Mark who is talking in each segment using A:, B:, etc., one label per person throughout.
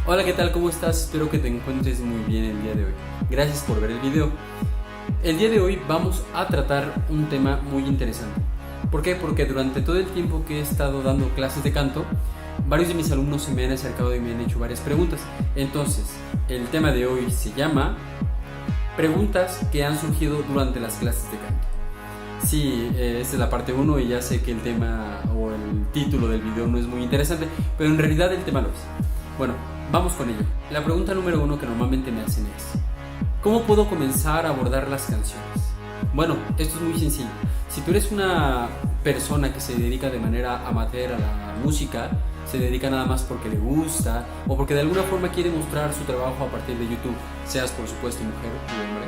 A: Hola, ¿qué tal? ¿Cómo estás? Espero que te encuentres muy bien el día de hoy. Gracias por ver el video. El día de hoy vamos a tratar un tema muy interesante. ¿Por qué? Porque durante todo el tiempo que he estado dando clases de canto, varios de mis alumnos se me han acercado y me han hecho varias preguntas. Entonces, el tema de hoy se llama preguntas que han surgido durante las clases de canto. Sí, esta es la parte 1 y ya sé que el tema o el título del video no es muy interesante, pero en realidad el tema lo es. Bueno, vamos con ello. La pregunta número 1 que normalmente me hacen es: ¿cómo puedo comenzar a abordar las canciones? Bueno, esto es muy sencillo. Si tú eres una persona que se dedica de manera amateur a la música, se dedica nada más porque le gusta o porque de alguna forma quiere mostrar su trabajo a partir de YouTube, seas por supuesto mujer o hombre,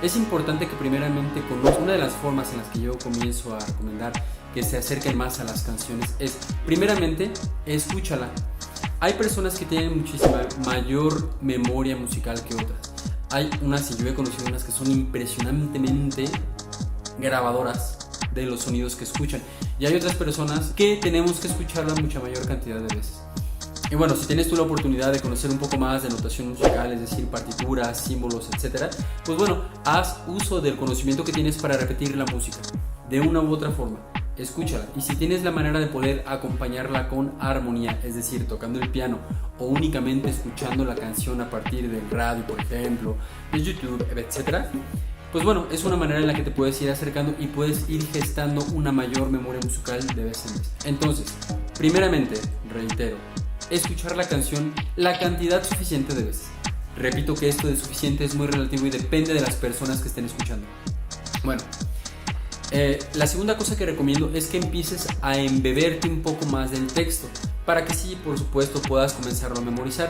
A: es importante que primeramente conozcas. Una de las formas en las que yo comienzo a recomendar que se acerquen más a las canciones es, primeramente, escúchala. Hay personas que tienen muchísima mayor memoria musical que otras. Hay unas, y yo he conocido unas que son impresionantemente grabadoras de los sonidos que escuchan. Y hay otras personas que tenemos que escucharla mucha mayor cantidad de veces. Y bueno, si tienes tú la oportunidad de conocer un poco más de notación musical, es decir, partituras, símbolos, etc., pues bueno, haz uso del conocimiento que tienes para repetir la música de una u otra forma. Escúchala, y si tienes la manera de poder acompañarla con armonía, es decir, tocando el piano o únicamente escuchando la canción a partir del radio, por ejemplo, de YouTube, etc., pues bueno, es una manera en la que te puedes ir acercando y puedes ir gestando una mayor memoria musical de vez en vez. Entonces, primeramente, reitero, escuchar la canción la cantidad suficiente de veces. Repito que esto de suficiente es muy relativo y depende de las personas que estén escuchando. Bueno, la segunda cosa que recomiendo es que empieces a embeberte un poco más del texto para que sí, por supuesto, puedas comenzarlo a memorizar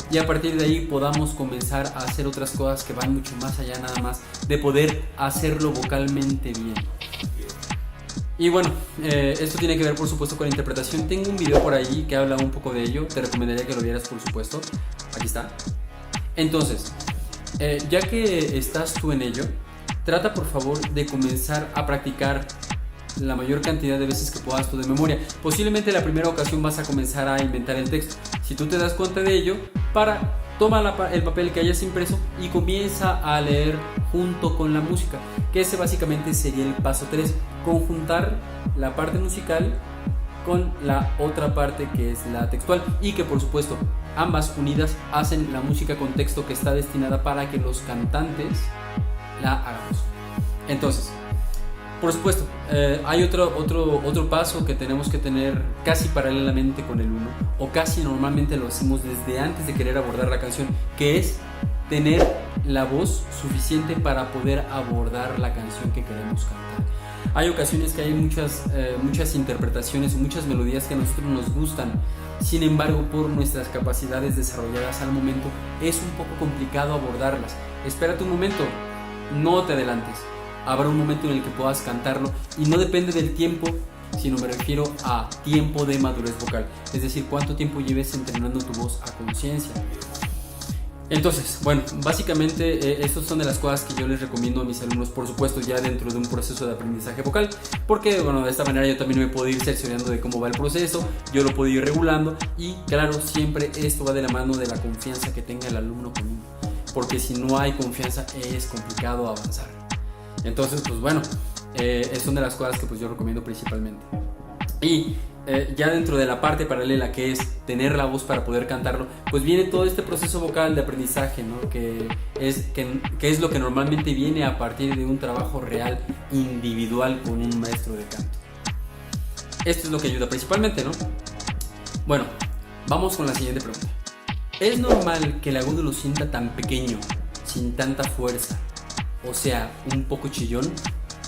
A: y a partir de ahí podamos comenzar a hacer otras cosas que van mucho más allá nada más de poder hacerlo vocalmente bien. Y bueno, esto tiene que ver por supuesto con la interpretación. Tengo un video por ahí que habla un poco de ello, te recomendaría que lo vieras por supuesto. Aquí está. Entonces, ya que estás tú en ello, trata por favor de comenzar a practicar la mayor cantidad de veces que puedas tú de memoria. Posiblemente la primera ocasión vas a comenzar a inventar el texto. Si tú te das cuenta de ello, toma el papel que hayas impreso y comienza a leer junto con la música, que ese básicamente sería el paso 3, conjuntar la parte musical con la otra parte que es la textual, y que por supuesto ambas unidas hacen la música con texto que está destinada para que los cantantes la hagamos. Entonces, por supuesto, hay otro paso que tenemos que tener casi paralelamente con el 1, o casi normalmente lo hacemos desde antes de querer abordar la canción, que es tener la voz suficiente para poder abordar la canción que queremos cantar. Hay ocasiones que hay muchas interpretaciones o muchas melodías que a nosotros nos gustan. Sin embargo, por nuestras capacidades desarrolladas al momento, es un poco complicado abordarlas. Espérate un momento, no te adelantes. Habrá un momento en el que puedas cantarlo y no depende del tiempo, sino me refiero a tiempo de madurez vocal. Es decir, cuánto tiempo lleves entrenando tu voz a conciencia. Entonces, bueno, básicamente estas son de las cosas que yo les recomiendo a mis alumnos, por supuesto ya dentro de un proceso de aprendizaje vocal, porque bueno, de esta manera yo también me puedo ir seccionando de cómo va el proceso, yo lo puedo ir regulando y claro, siempre esto va de la mano de la confianza que tenga el alumno conmigo, porque si no hay confianza es complicado avanzar. Entonces, pues bueno, son de las cosas que pues yo recomiendo principalmente. Y ya dentro de la parte paralela que es tener la voz para poder cantarlo, pues viene todo este proceso vocal de aprendizaje, ¿no? que es lo que normalmente viene a partir de un trabajo real, individual con un maestro de canto. Esto es lo que ayuda principalmente, ¿no? Bueno, vamos con la siguiente pregunta. ¿Es normal que el agudo lo sienta tan pequeño, sin tanta fuerza? O sea, un poco chillón.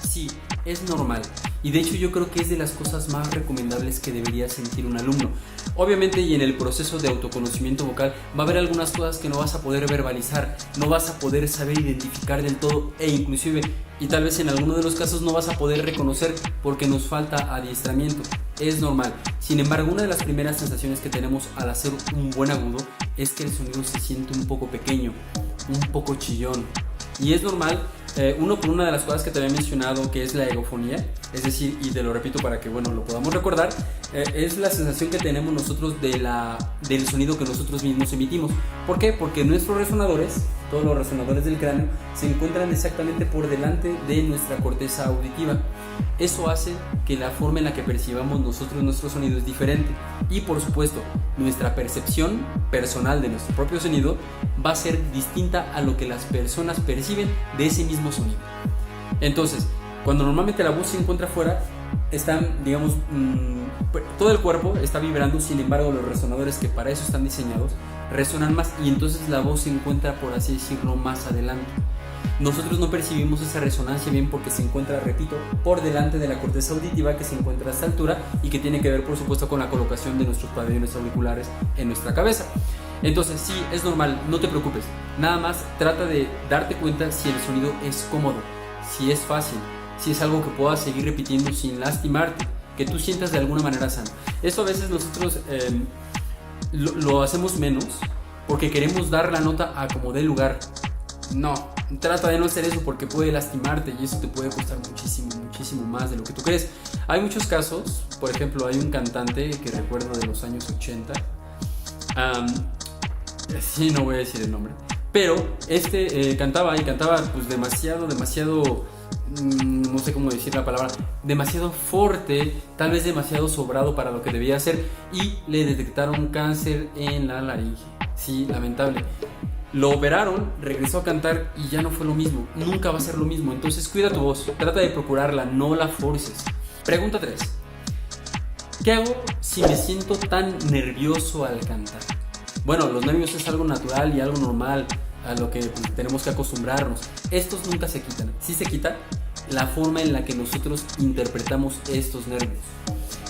A: Sí, es normal. Y de hecho yo creo que es de las cosas más recomendables que debería sentir un alumno. Obviamente, y en el proceso de autoconocimiento vocal va a haber algunas cosas que no vas a poder verbalizar, no vas a poder saber identificar del todo, e inclusive, y tal vez en alguno de los casos no vas a poder reconocer porque nos falta adiestramiento. Es normal. Sin embargo, una de las primeras sensaciones que tenemos al hacer un buen agudo es que el sonido se siente un poco pequeño, un poco chillón. Y es normal, uno por una de las cosas que te había mencionado, que es la egofonía, es decir, y te lo repito para que bueno, lo podamos recordar, Es la sensación que tenemos nosotros del sonido que nosotros mismos emitimos. ¿Por qué? Porque nuestros resonadores, todos los resonadores del cráneo, se encuentran exactamente por delante de nuestra corteza auditiva. Eso hace que la forma en la que percibamos nosotros nuestro sonido es diferente. Y por supuesto, nuestra percepción personal de nuestro propio sonido va a ser distinta a lo que las personas perciben de ese mismo sonido. Entonces, cuando normalmente la voz se encuentra afuera, están, digamos, todo el cuerpo está vibrando. Sin embargo, los resonadores, que para eso están diseñados, resonan más, y entonces la voz se encuentra, por así decirlo, más adelante. Nosotros no percibimos esa resonancia bien porque se encuentra, repito, por delante de la corteza auditiva, que se encuentra a esta altura y que tiene que ver, por supuesto, con la colocación de nuestros pabellones auriculares en nuestra cabeza. Entonces sí, es normal, no te preocupes. Nada más trata de darte cuenta si el sonido es cómodo, si es fácil, si es algo que puedas seguir repitiendo sin lastimarte, que tú sientas de alguna manera sano. Esto a veces nosotros lo hacemos menos porque queremos dar la nota a como dé lugar. No, trata de no hacer eso porque puede lastimarte y eso te puede costar muchísimo, muchísimo más de lo que tú crees. Hay muchos casos, por ejemplo, hay un cantante que recuerdo de los años 80, sí, no voy a decir el nombre, pero cantaba pues demasiado, no sé cómo decir la palabra, demasiado fuerte, tal vez demasiado sobrado para lo que debía hacer, y le detectaron cáncer en la laringe. Sí, lamentable. Lo operaron, regresó a cantar y ya no fue lo mismo. Nunca va a ser lo mismo. Entonces cuida tu voz, trata de procurarla, no la forces. Pregunta 3. ¿Qué hago si me siento tan nervioso al cantar? Bueno, los nervios es algo natural y algo normal a lo que tenemos que acostumbrarnos. Estos nunca se quitan. Sí se quita la forma en la que nosotros interpretamos estos nervios.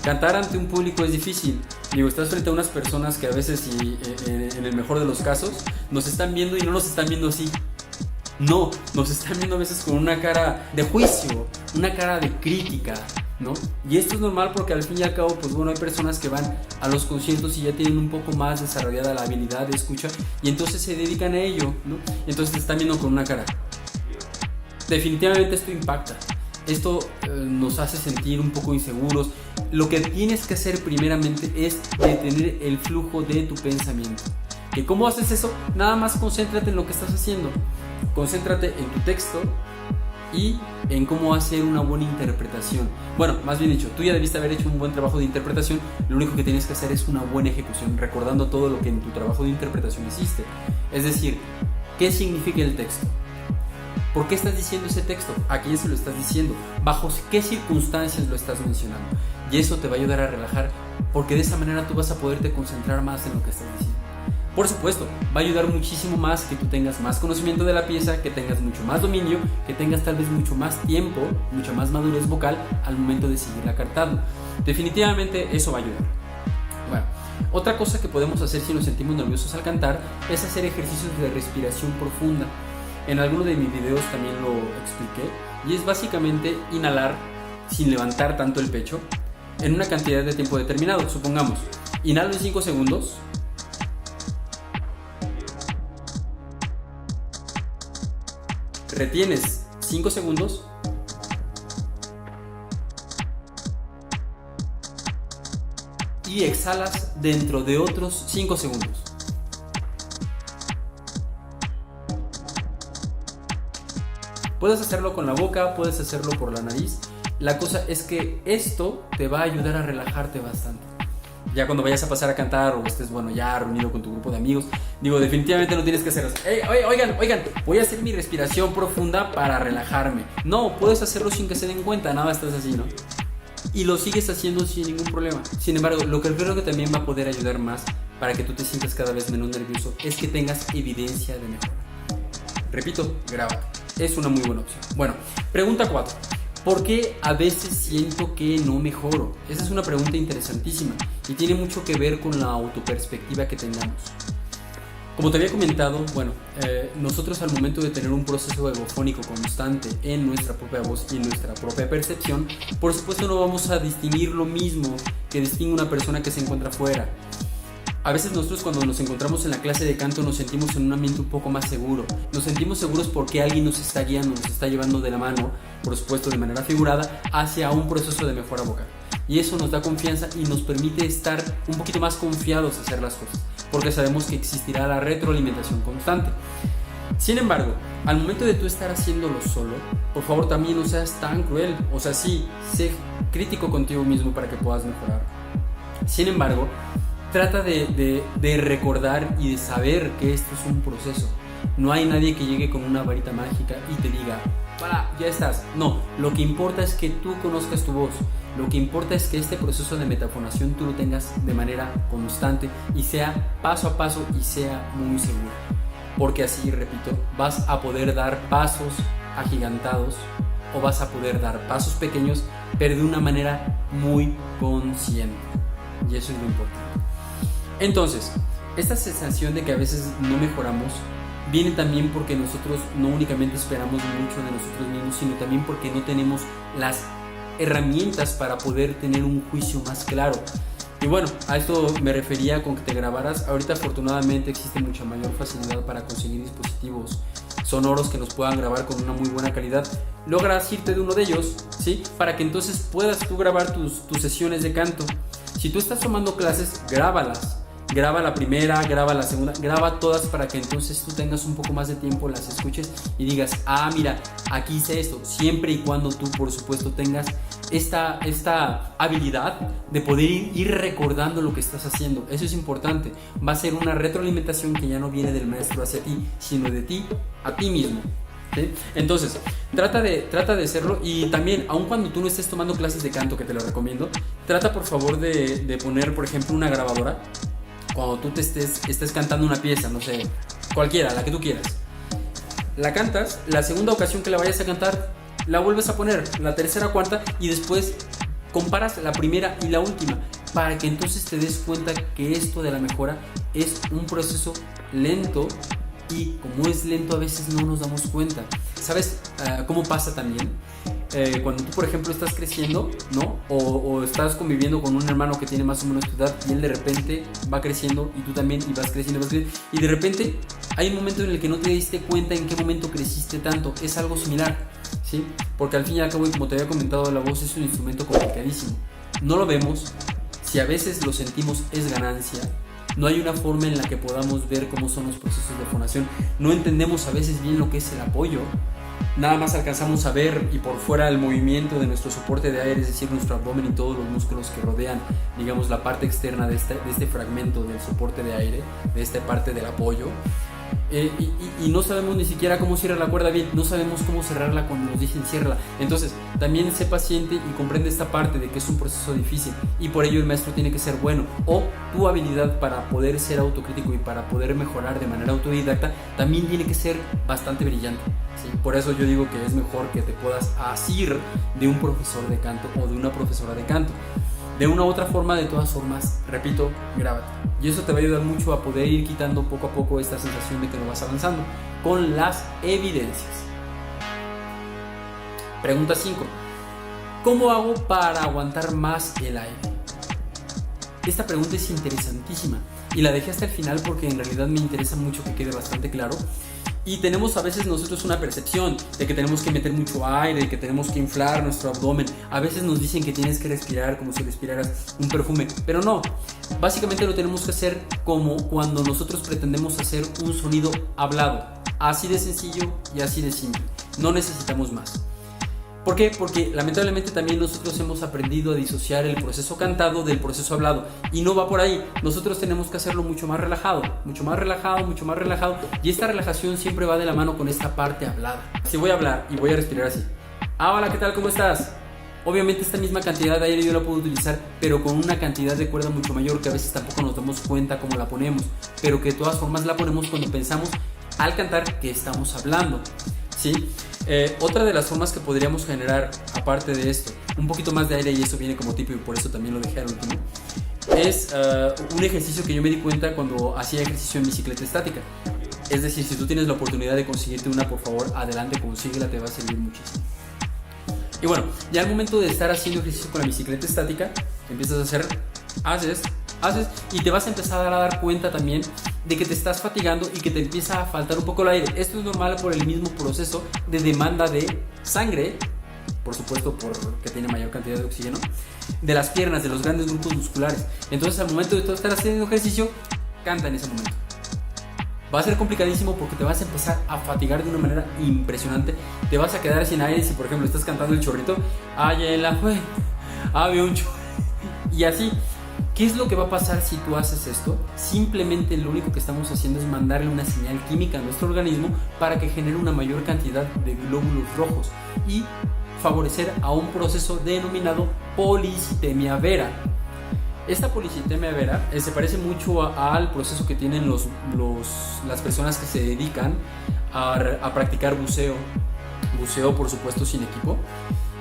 A: Cantar ante un público es difícil. Digo, estás frente a unas personas que a veces, y en el mejor de los casos, nos están viendo y no nos están viendo así. No, nos están viendo a veces con una cara de juicio, una cara de crítica, ¿no? Y esto es normal porque al fin y al cabo, pues bueno, hay personas que van a los conciertos y ya tienen un poco más desarrollada la habilidad de escucha y entonces se dedican a ello, ¿no? Y entonces te están viendo con una cara. Definitivamente esto impacta. Esto nos hace sentir un poco inseguros. Lo que tienes que hacer primeramente es detener el flujo de tu pensamiento. ¿Y cómo haces eso? Nada más concéntrate en lo que estás haciendo. Concéntrate en tu texto y en cómo hacer una buena interpretación. Bueno, más bien dicho, tú ya debiste haber hecho un buen trabajo de interpretación. Lo único que tienes que hacer es una buena ejecución, recordando todo lo que en tu trabajo de interpretación hiciste. Es decir, ¿qué significa el texto? ¿Por qué estás diciendo ese texto? ¿A quién se lo estás diciendo? ¿Bajo qué circunstancias lo estás mencionando? Y eso te va a ayudar a relajar, porque de esa manera tú vas a poderte concentrar más en lo que estás diciendo. Por supuesto, va a ayudar muchísimo más que tú tengas más conocimiento de la pieza, que tengas mucho más dominio, que tengas tal vez mucho más tiempo, mucha más madurez vocal al momento de seguirla cantando. Definitivamente eso va a ayudar. Bueno, otra cosa que podemos hacer si nos sentimos nerviosos al cantar es hacer ejercicios de respiración profunda. En alguno de mis videos también lo expliqué, y es básicamente inhalar sin levantar tanto el pecho en una cantidad de tiempo determinado. Supongamos, inhalo en 5 segundos, retienes 5 segundos y exhalas dentro de otros 5 segundos. Puedes hacerlo con la boca, puedes hacerlo por la nariz. La cosa es que esto te va a ayudar a relajarte bastante. Ya cuando vayas a pasar a cantar o estés, bueno, ya reunido con tu grupo de amigos, digo, definitivamente no tienes que hacer eso. Oigan, voy a hacer mi respiración profunda para relajarme. No, puedes hacerlo sin que se den cuenta, nada, estás así, ¿no? Y lo sigues haciendo sin ningún problema. Sin embargo, lo que creo que también va a poder ayudar más para que tú te sientas cada vez menos nervioso es que tengas evidencia de mejora. Repito, graba. Es una muy buena opción. Bueno, pregunta 4. ¿Por qué a veces siento que no mejoro? Esa es una pregunta interesantísima y tiene mucho que ver con la autoperspectiva que tengamos. Como te había comentado, bueno, nosotros al momento de tener un proceso egofónico constante en nuestra propia voz y en nuestra propia percepción, por supuesto no vamos a distinguir lo mismo que distingue una persona que se encuentra fuera. A veces nosotros cuando nos encontramos en la clase de canto nos sentimos en un ambiente un poco más seguro. Nos sentimos seguros porque alguien nos está guiando, nos está llevando de la mano, por supuesto de manera figurada, hacia un proceso de mejora vocal. y eso nos da confianza y nos permite estar un poquito más confiados a hacer las cosas, porque sabemos que existirá la retroalimentación constante. Sin embargo, al momento de tú estar haciéndolo solo, por favor también no seas tan cruel. O sea, sí, sé crítico contigo mismo para que puedas mejorar. Sin embargo, trata de recordar y de saber que esto es un proceso. No hay nadie que llegue con una varita mágica y te diga, ¡para! Ya estás. No, lo que importa es que tú conozcas tu voz. Lo que importa es que este proceso de metafonación tú lo tengas de manera constante y sea paso a paso y sea muy seguro. Porque así, repito, vas a poder dar pasos agigantados o vas a poder dar pasos pequeños, pero de una manera muy consciente. Y eso es lo importante. Entonces, esta sensación de que a veces no mejoramos viene también porque nosotros no únicamente esperamos mucho de nosotros mismos, sino también porque no tenemos las herramientas para poder tener un juicio más claro. Y bueno, a esto me refería con que te grabaras. Ahorita afortunadamente existe mucha mayor facilidad para conseguir dispositivos sonoros que nos puedan grabar con una muy buena calidad. Logras irte de uno de ellos, ¿sí? Para que entonces puedas tú grabar tus sesiones de canto. Si tú estás tomando clases, grábalas. Graba la primera, graba la segunda, graba todas para que entonces tú tengas un poco más de tiempo, las escuches y digas, ah, mira, aquí hice esto, siempre y cuando tú, por supuesto, tengas esta habilidad de poder ir recordando lo que estás haciendo. Eso es importante. Va a ser una retroalimentación que ya no viene del maestro hacia ti, sino de ti a ti mismo. ¿Sí? Entonces, trata de hacerlo. Y también, aun cuando tú no estés tomando clases de canto, que te lo recomiendo, trata por favor de poner, por ejemplo, una grabadora. Cuando tú estés cantando una pieza, no sé, cualquiera, la que tú quieras, la cantas, la segunda ocasión que la vayas a cantar, la vuelves a poner, la tercera, cuarta, y después comparas la primera y la última, para que entonces te des cuenta que esto de la mejora es un proceso lento, y como es lento a veces no nos damos cuenta. ¿Sabes cómo pasa también? Cuando tú, por ejemplo, estás creciendo, ¿no? O estás conviviendo con un hermano que tiene más o menos tu edad y él de repente va creciendo y tú también y vas creciendo y de repente hay un momento en el que no te diste cuenta en qué momento creciste tanto. Es algo similar, ¿sí? Porque al fin y al cabo, y como te había comentado, la voz es un instrumento complicadísimo. No lo vemos, si a veces lo sentimos es ganancia. No hay una forma en la que podamos ver cómo son los procesos de fonación. No entendemos a veces bien lo que es el apoyo. Nada más alcanzamos a ver y por fuera el movimiento de nuestro soporte de aire, es decir, nuestro abdomen y todos los músculos que rodean, digamos, la parte externa de este fragmento del soporte de aire, de esta parte del apoyo. Y no sabemos ni siquiera cómo cierra la cuerda bien, no sabemos cómo cerrarla cuando nos dicen ciérrala. Entonces, también sé paciente y comprende esta parte de que es un proceso difícil y por ello el maestro tiene que ser bueno, o tu habilidad para poder ser autocrítico y para poder mejorar de manera autodidacta también tiene que ser bastante brillante, ¿sí? Por eso yo digo que es mejor que te puedas asir de un profesor de canto o de una profesora de canto. De una u otra forma, de todas formas, repito, grábate. Y eso te va a ayudar mucho a poder ir quitando poco a poco esta sensación de que no vas avanzando con las evidencias. Pregunta 5. ¿Cómo hago para aguantar más el aire? Esta pregunta es interesantísima y la dejé hasta el final porque en realidad me interesa mucho que quede bastante claro. Y tenemos a veces nosotros una percepción de que tenemos que meter mucho aire, de que tenemos que inflar nuestro abdomen. A veces nos dicen que tienes que respirar como si respiraras un perfume, pero no. Básicamente lo tenemos que hacer como cuando nosotros pretendemos hacer un sonido hablado. Así de sencillo y así de simple. No necesitamos más. ¿Por qué? Porque lamentablemente también nosotros hemos aprendido a disociar el proceso cantado del proceso hablado y no va por ahí. Nosotros tenemos que hacerlo mucho más relajado, mucho más relajado, mucho más relajado, y esta relajación siempre va de la mano con esta parte hablada. Si voy a hablar y voy a respirar así. Hola, ¿qué tal? ¿Cómo estás? Obviamente esta misma cantidad de aire yo la puedo utilizar, pero con una cantidad de cuerda mucho mayor que a veces tampoco nos damos cuenta cómo la ponemos, pero que de todas formas la ponemos cuando pensamos al cantar que estamos hablando, ¿sí? Otra de las formas que podríamos generar, aparte de esto, un poquito más de aire, y eso viene como tipo y por eso también lo dejé al último, es un ejercicio que yo me di cuenta cuando hacía ejercicio en bicicleta estática. Es decir, si tú tienes la oportunidad de conseguirte una, por favor, adelante, consíguela, te va a servir muchísimo. Y bueno, ya al momento de estar haciendo ejercicio con la bicicleta estática, empiezas a hacer, haces, y te vas a empezar a dar cuenta también de que te estás fatigando y que te empieza a faltar un poco el aire. Esto es normal por el mismo proceso de demanda de sangre por supuesto porque tiene mayor cantidad de oxígeno, de las piernas, de los grandes grupos musculares. Entonces al momento de tú estar haciendo ejercicio, canta en ese momento. Va a ser complicadísimo porque te vas a empezar a fatigar de una manera impresionante. Te vas a quedar sin aire si, por ejemplo, estás cantando el chorrito. Ay, en la fue. Había un chorrito. Y así. ¿Qué es lo que va a pasar si tú haces esto? Simplemente lo único que estamos haciendo es mandarle una señal química a nuestro organismo para que genere una mayor cantidad de glóbulos rojos y favorecer a un proceso denominado policitemia vera. Esta policitemia vera se parece mucho al proceso que tienen las personas que se dedican a practicar buceo, por supuesto sin equipo,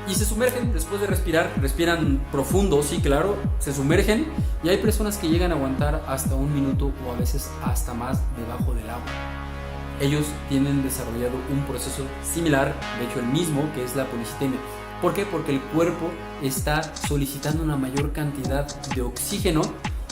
A: y se sumergen después de respiran profundo, sí, claro, se sumergen, y hay personas que llegan a aguantar hasta 1 minuto o a veces hasta más debajo del agua. Ellos tienen desarrollado un proceso similar, de hecho el mismo, que es la policitemia. ¿Por qué? Porque el cuerpo está solicitando una mayor cantidad de oxígeno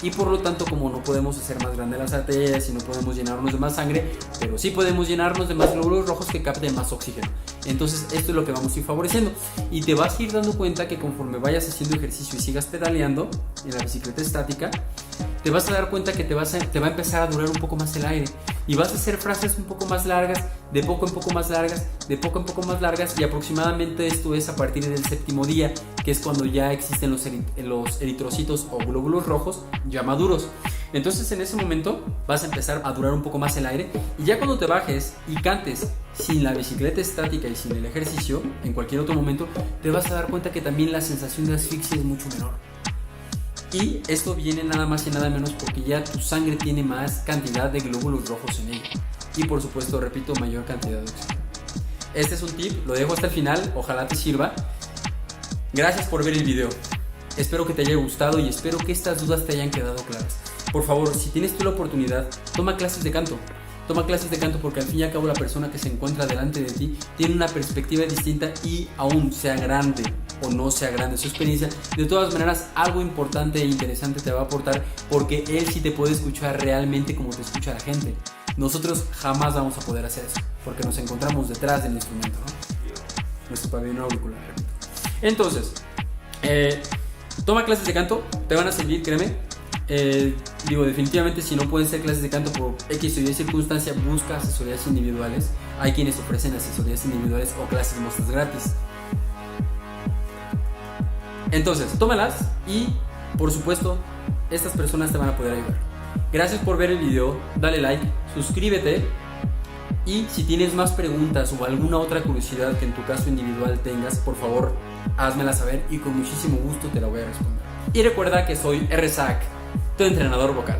A: y por lo tanto, como no podemos hacer más grandes las arterias y no podemos llenarnos de más sangre, pero sí podemos llenarnos de más glóbulos rojos que capten más oxígeno. Entonces esto es lo que vamos a ir favoreciendo y te vas a ir dando cuenta que conforme vayas haciendo ejercicio y sigas pedaleando en la bicicleta estática, te vas a dar cuenta que te va a empezar a durar un poco más el aire y vas a hacer frases un poco más largas, de poco en poco más largas, de poco en poco más largas, y aproximadamente esto es a partir del 7º día, que es cuando ya existen los eritrocitos o glóbulos rojos ya maduros. Entonces en ese momento vas a empezar a durar un poco más el aire, y ya cuando te bajes y cantes sin la bicicleta estática y sin el ejercicio, en cualquier otro momento, te vas a dar cuenta que también la sensación de asfixia es mucho menor. Y esto viene nada más y nada menos porque ya tu sangre tiene más cantidad de glóbulos rojos en ella. Y por supuesto, repito, mayor cantidad de oxígeno. Este es un tip, lo dejo hasta el final, ojalá te sirva. Gracias por ver el video. Espero que te haya gustado y espero que estas dudas te hayan quedado claras. Por favor, si tienes tú la oportunidad, toma clases de canto. Toma clases de canto porque al fin y al cabo la persona que se encuentra delante de ti tiene una perspectiva distinta y aún sea grande o no sea grande su experiencia, de todas maneras algo importante e interesante te va a aportar porque él sí te puede escuchar realmente como te escucha la gente. Nosotros jamás vamos a poder hacer eso porque nos encontramos detrás del instrumento, ¿no? Nuestro pabellón auricular. Entonces, toma clases de canto, te van a servir, créeme. Definitivamente si no pueden ser clases de canto por X o Y circunstancia, busca asesorías individuales. Hay quienes ofrecen asesorías individuales o clases muestras gratis. Entonces, tómalas y, por supuesto, estas personas te van a poder ayudar. Gracias por ver el video, dale like, suscríbete y si tienes más preguntas o alguna otra curiosidad que en tu caso individual tengas, por favor, házmela saber y con muchísimo gusto te la voy a responder. Y recuerda que soy RZAC, tu entrenador vocal.